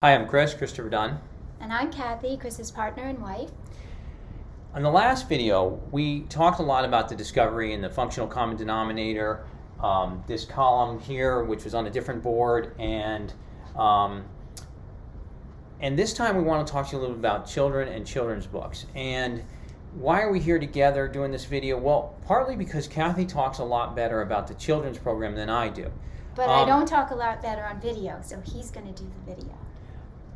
Hi, I'm Christopher Dunn. And I'm Kathy, Chris's partner and wife. On the last video, we talked a lot about the discovery and the functional common denominator, this column here, which was on a different board, and this time we want to talk to you a little bit about children and children's books. And why are we here together doing this video? Well, partly because Kathy talks a lot better about the children's program than I do. But I don't talk a lot better on video, so he's going to do the video.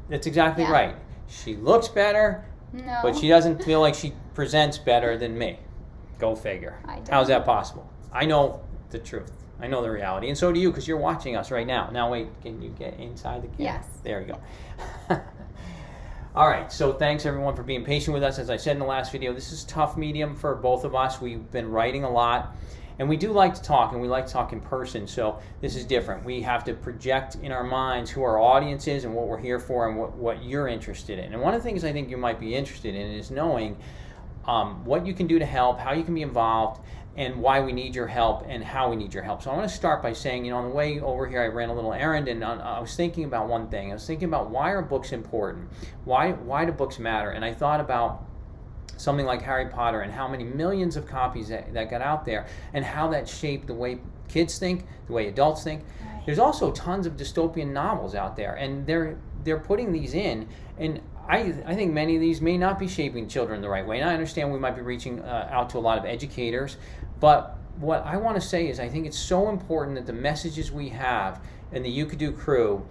That's exactly right. She looks better, No. but she doesn't feel like she presents better than me. Go figure. How's that possible? I know the truth. I know the reality. And so do you, because you're watching us right now. Now wait, can you get inside the camera? Yes. There you go. All right, so thanks everyone for being patient with us. As I said in the last video, this is a tough medium for both of us. We've been writing a lot. And we do like to talk, and we like to talk in person, so this is different. We have to project in our minds who our audience is and what we're here for and what you're interested in. And one of the things I think you might be interested in is knowing what you can do to help, how you can be involved, and why we need your help and how we need your help. So I want to start by saying, on the way over here, I ran a little errand, and I was thinking about one thing. I was thinking about why are books important? Why do books matter? And I thought about something like Harry Potter and how many millions of copies that got out there and how that shaped the way kids think, the way adults think. Right. There's also tons of dystopian novels out there, and they're putting these in, and I think many of these may not be shaping children the right way. And I understand we might be reaching out to a lot of educators, but what I want to say is I think it's so important that the messages we have in the You Could Do crew,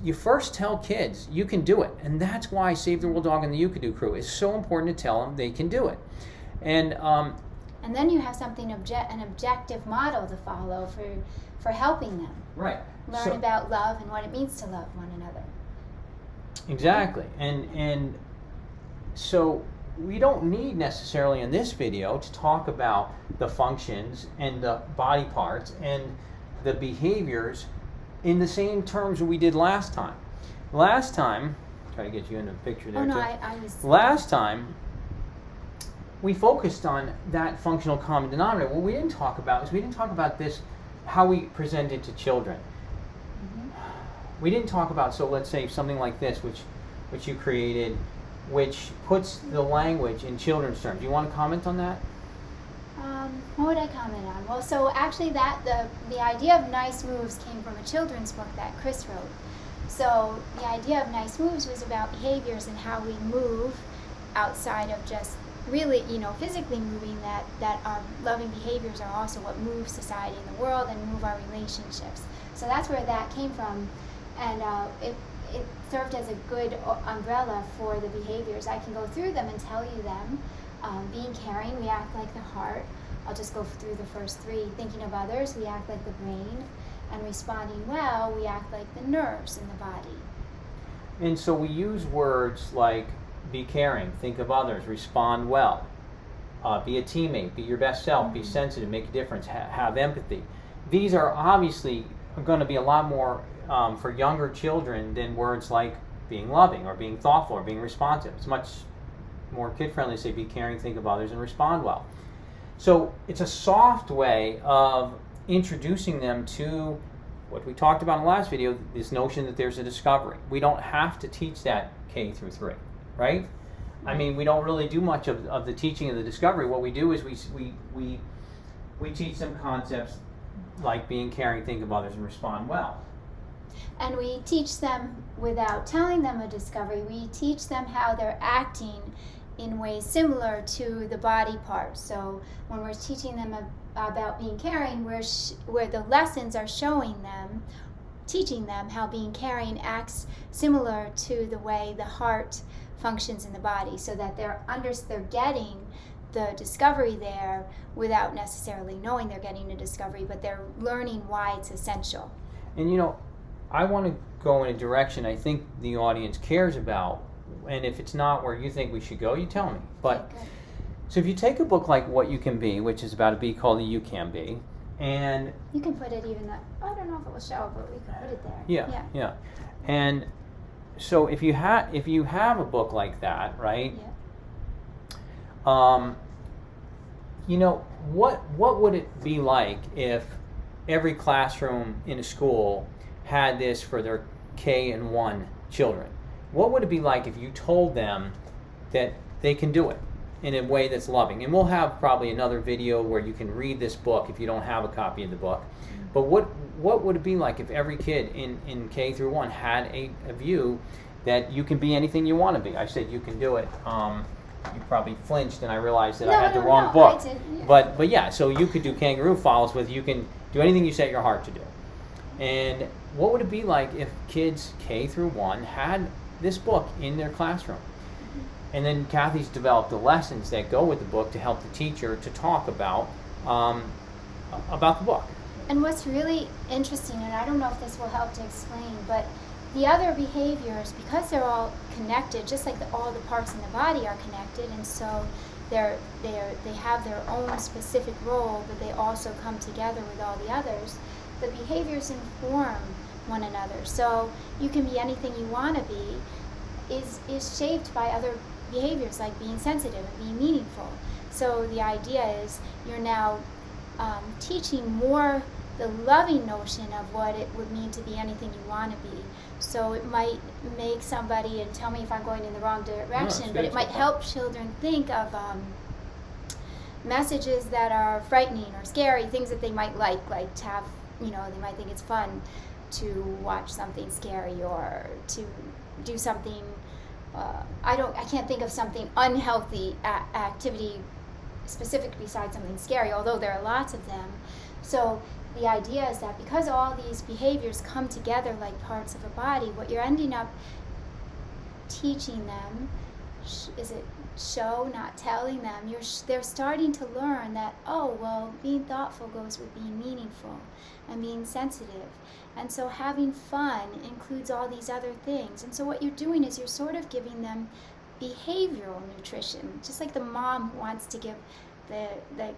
you first tell kids you can do it, and that's why Save the World Dog and the You Could Do crew is so important to tell them they can do it. And then you have something an objective model to follow for helping them. Right. Learn about love and what it means to love one another. Exactly. And so we don't need necessarily in this video to talk about the functions and the body parts and the behaviors in the same terms we did last time. Last time, try to get you in the picture there. Oh no, too. I was. Last time, we focused on that functional common denominator. What we didn't talk about this, how we present it to children. Mm-hmm. We didn't talk about, so let's say something like this, which you created, which puts the language in children's terms. Do you want to comment on that? What would I comment on? Well, so actually the idea of nice moves came from a children's book that Chris wrote. So the idea of nice moves was about behaviors and how we move outside of just really, physically moving, that our loving behaviors are also what move society and the world and move our relationships. So that's where that came from, and it served as a good umbrella for the behaviors. I can go through them and tell you them. Being caring, we act like the heart. I'll just go through the first three. Thinking of others, we act like the brain. And responding well, we act like the nerves in the body. And so we use words like be caring, think of others, respond well, be a teammate, be your best self, be sensitive, make a difference, have empathy. These are obviously going to be a lot more for younger children than words like being loving or being thoughtful or being responsive. It's much more kid-friendly to say be caring, think of others, and respond well. So it's a soft way of introducing them to what we talked about in the last video, this notion that there's a discovery. We don't have to teach that K through 3, right? I mean, we don't really do much of the teaching of the discovery. What we do is we teach them concepts like being caring, think of others, and respond well. And we teach them without telling them a discovery. We teach them how they're acting in ways similar to the body parts. So when we're teaching them about being caring, where the lessons are teaching them how being caring acts similar to the way the heart functions in the body, so that they're getting the discovery there without necessarily knowing they're getting a discovery, but they're learning why it's essential. And I want to go in a direction I think the audience cares about, and if it's not where you think we should go, you tell me. But so if you take a book like What You Can Be, which is about a bee called the You Can Be, and you can put it even I don't know if it will show, but we can put it there. Yeah. And so if you have a book like that, right? Yeah. What would it be like if every classroom in a school had this for their K and 1 children, what would it be like if you told them that they can do it in a way that's loving? And we'll have probably another video where you can read this book if you don't have a copy of the book. But what would it be like if every kid in K through 1 had a view that you can be anything you want to be? I said you can do it. You probably flinched, and I realized that I had the wrong book. I did, yeah. But yeah, so you could do kangaroo files with you can do anything you set your heart to do. And what would it be like if kids K through 1 had this book in their classroom? And then Kathy's developed the lessons that go with the book to help the teacher to talk about the book. And what's really interesting, and I don't know if this will help to explain, but the other behaviors, because they're all connected, just like all the parts in the body are connected, and so they have their own specific role, but they also come together with all the others. The behaviors inform one another. So you can be anything you want to be is shaped by other behaviors, like being sensitive and being meaningful. So the idea is you're now teaching more the loving notion of what it would mean to be anything you want to be. So it might make somebody, and tell me if I'm going in the wrong direction, but it might help children think of messages that are frightening or scary, things that they might like to have, they might think it's fun to watch something scary or to do something, I can't think of something unhealthy activity specific besides something scary, although there are lots of them. So the idea is that because all these behaviors come together like parts of a body, what you're ending up teaching them, is it show, not telling them, they're starting to learn that, oh, well, being thoughtful goes with being meaningful and being sensitive. And so having fun includes all these other things. And so what you're doing is you're sort of giving them behavioral nutrition, just like the mom who wants to give the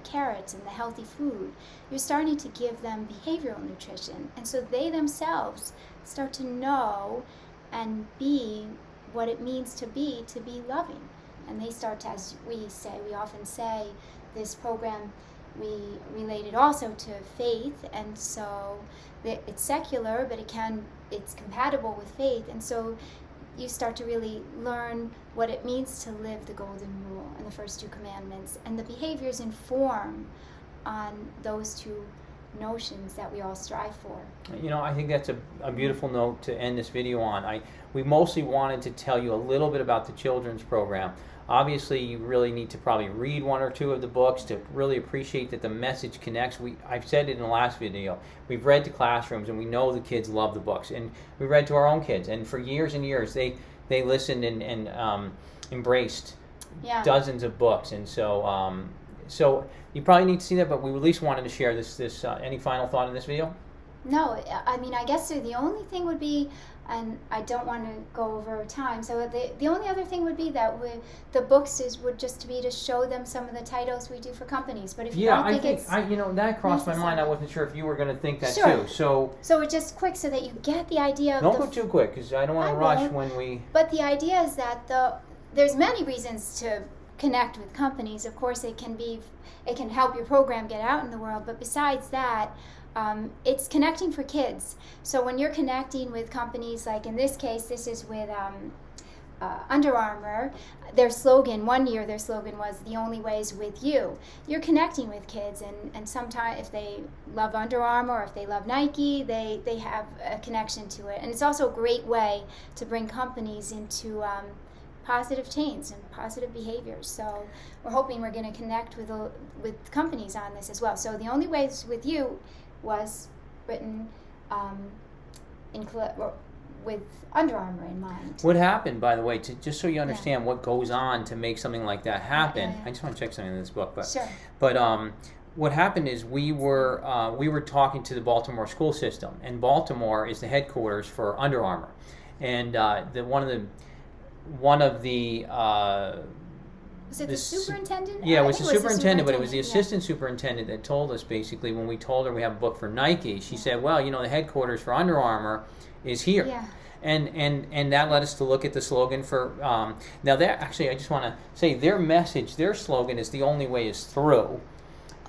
carrots and the healthy food. You're starting to give them behavioral nutrition, and so they themselves start to know and be what it means to be loving. And they start to, as we often say, this program, we relate it also to faith, and so it's secular, but it's compatible with faith, and so you start to really learn what it means to live the golden rule and the first 2 commandments, and the behaviors inform on those 2 notions that we all strive for. I think that's a beautiful note to end this video on. We mostly wanted to tell you a little bit about the children's program. Obviously, you really need to probably read 1 or 2 of the books to really appreciate that the message connects. I've said it in the last video. We've read to classrooms, and we know the kids love the books. And we read to our own kids, and for years and years, they listened and embraced dozens of books. And so you probably need to see that, but we at least wanted to share this. Any final thought in this video? No, I mean, I guess the only thing would be, and I don't want to go over time, so the only other thing would be that the books would just be to show them some of the titles we do for companies. But if you don't think it's that crossed my mind. I wasn't sure if you were going to think that too. So it's just quick so that you get the idea of don't go too quick, because I don't want to rush when we... But the idea is that there's many reasons to connect with companies. Of course, it can help your program get out in the world, but besides that, it's connecting for kids. So when you're connecting with companies, like in this case, this is with Under Armour, their slogan, one year their slogan was, "The only way is with you." You're connecting with kids, and sometimes if they love Under Armour or if they love Nike, they have a connection to it. And it's also a great way to bring companies into positive change and positive behaviors. So we're hoping we're going to connect with companies on this as well. So The Only Way is with you was written with Under Armour in mind. What happened, by the way, just so you understand what goes on to make something like that happen? I just want to check something in this book, but sure. But what happened is we were talking to the Baltimore school system, and Baltimore is the headquarters for Under Armour, and one of the was it the superintendent? Yeah, it was the superintendent, but it was the assistant superintendent that told us, basically, when we told her we have a book for Nike, she said, well, the headquarters for Under Armour is here. Yeah. And that led us to look at the slogan for, now that, actually, I just want to say their message, their slogan is "The only way is through."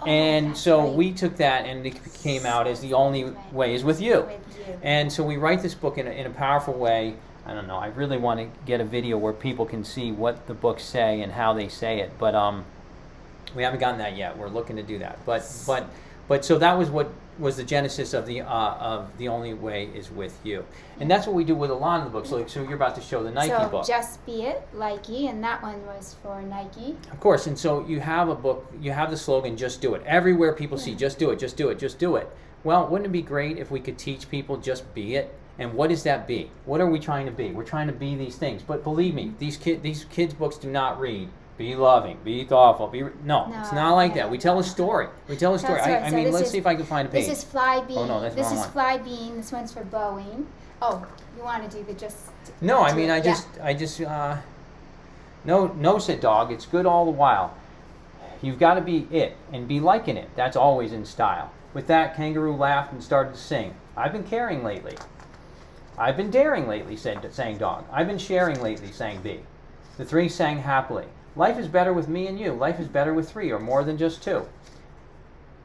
And that's so right. we took that and it came out as The Only Way is With You. And so we write this book in a powerful way. I don't know, I really want to get a video where people can see what the books say and how they say it. But we haven't gotten that yet. We're looking to do that. But so that was what was the genesis of the Only Way is With You. And that's what we do with a lot of the books. So you're about to show the Nike book. So Just Be It, Likey, and that one was for Nike. Of course, and so you have a book, you have the slogan, just do it. Everywhere people see, just do it, just do it, just do it. Well, wouldn't it be great if we could teach people just be it? And what does that be? What are we trying to be? We're trying to be these things. But believe me, these kids' books do not read, be loving, be thoughtful, no, it's not like that. We tell a story. I mean, let's see if I can find a page. This is Fly Bean. Oh, no, that's the This wrong is one. Fly Bean. This one's for Boeing. Oh, you want to do the just... No, I do mean, it. no, said Dog, it's good all the while. You've got to be it and be liking it. That's always in style. With that, Kangaroo laughed and started to sing. I've been caring lately. I've been daring lately, sang Dog. I've been sharing lately, sang Bee. The three sang happily. Life is better with me and you. Life is better with three or more than just two.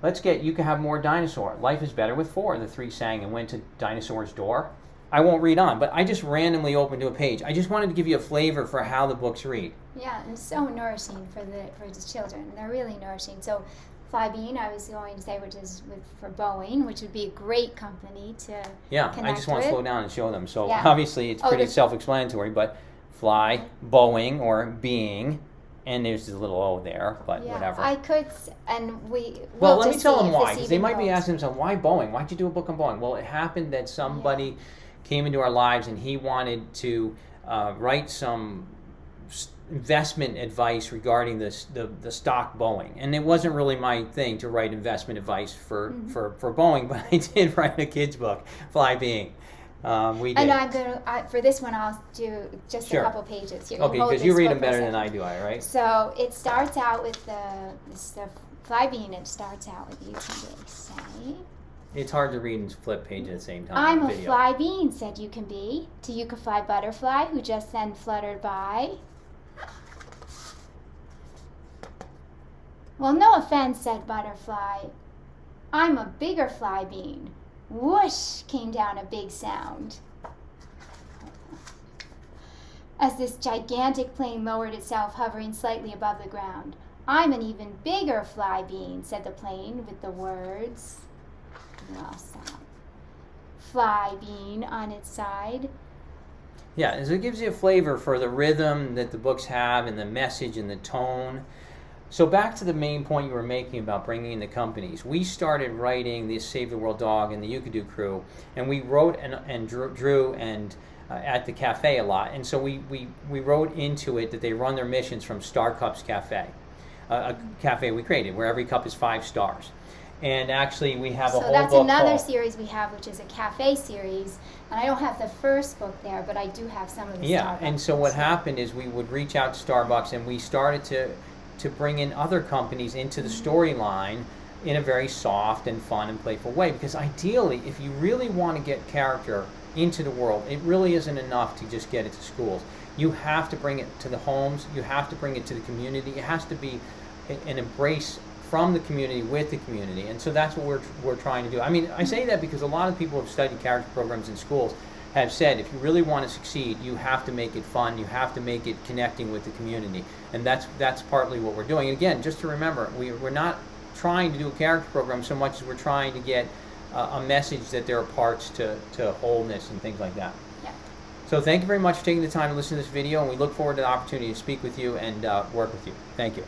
You can have more dinosaur. Life is better with four, the three sang and went to Dinosaur's door. I won't read on, but I just randomly opened to a page. I just wanted to give you a flavor for how the books read. Yeah, and so nourishing for the children. They're really nourishing. So Fly Bean, I was going to say, which is for Boeing, which would be a great company to connect I just want to with. slow down and show them. So Yeah. obviously it's pretty there's- self-explanatory, but fly, Boeing, or being, and there's a little O there, but Yeah, whatever. I could, and Well, we'll let me just tell see them if why, this because they even might be holds. asking themselves, why Boeing? Why'd you do a book on Boeing? Well, it happened that somebody came into our lives and he wanted to write some investment advice regarding the stock Boeing. And it wasn't really my thing to write investment advice for Boeing, but I did write a kid's book, Fly Being. We did. And I'm gonna for this one I'll do just Sure. a couple pages here. Okay, because you read them better than I do, right? So it starts out with the Fly Bean. It starts out with you can really say. It's hard to read and flip pages at the same time. I'm on a video. fly bean, said You Can Be, to You Can Fly Butterfly, who just then fluttered by. Well, no offense, said Butterfly. I'm a bigger fly bean. Whoosh came down a big sound. As this gigantic plane lowered itself, hovering slightly above the ground. I'm an even bigger fly bean, said the plane with the words. Well, stop. Fly bean on its side. Yeah, so it gives you a flavor for the rhythm that the books have and the message and the tone. So back to the main point you were making about bringing in the companies. We started writing the Save the World Dog and the Ukadu crew, and we wrote and drew and at the cafe a lot. And so we wrote into it that they run their missions from Star Cups Cafe, a cafe we created where every cup is 5 stars. And actually we have a whole book So that's another called, series we have, which is a cafe series. And I don't have the first book there, but I do have some of the Yeah, Starbucks and so books what there. happened is we would reach out to Starbucks and we started to bring in other companies into the storyline in a very soft and fun and playful way. Because ideally, if you really want to get character into the world, it really isn't enough to just get it to schools. You have to bring it to the homes. You have to bring it to the community. It has to be an embrace from the community with the community. And so that's what we're trying to do. I mean, I say that because a lot of people who have studied character programs in schools have said if you really want to succeed, you have to make it fun, you have to make it connecting with the community. And that's partly what we're doing. And again, just to remember, we're not trying to do a character program so much as we're trying to get a message that there are parts to wholeness and things like that. Yeah. So thank you very much for taking the time to listen to this video, and we look forward to the opportunity to speak with you and work with you. Thank you.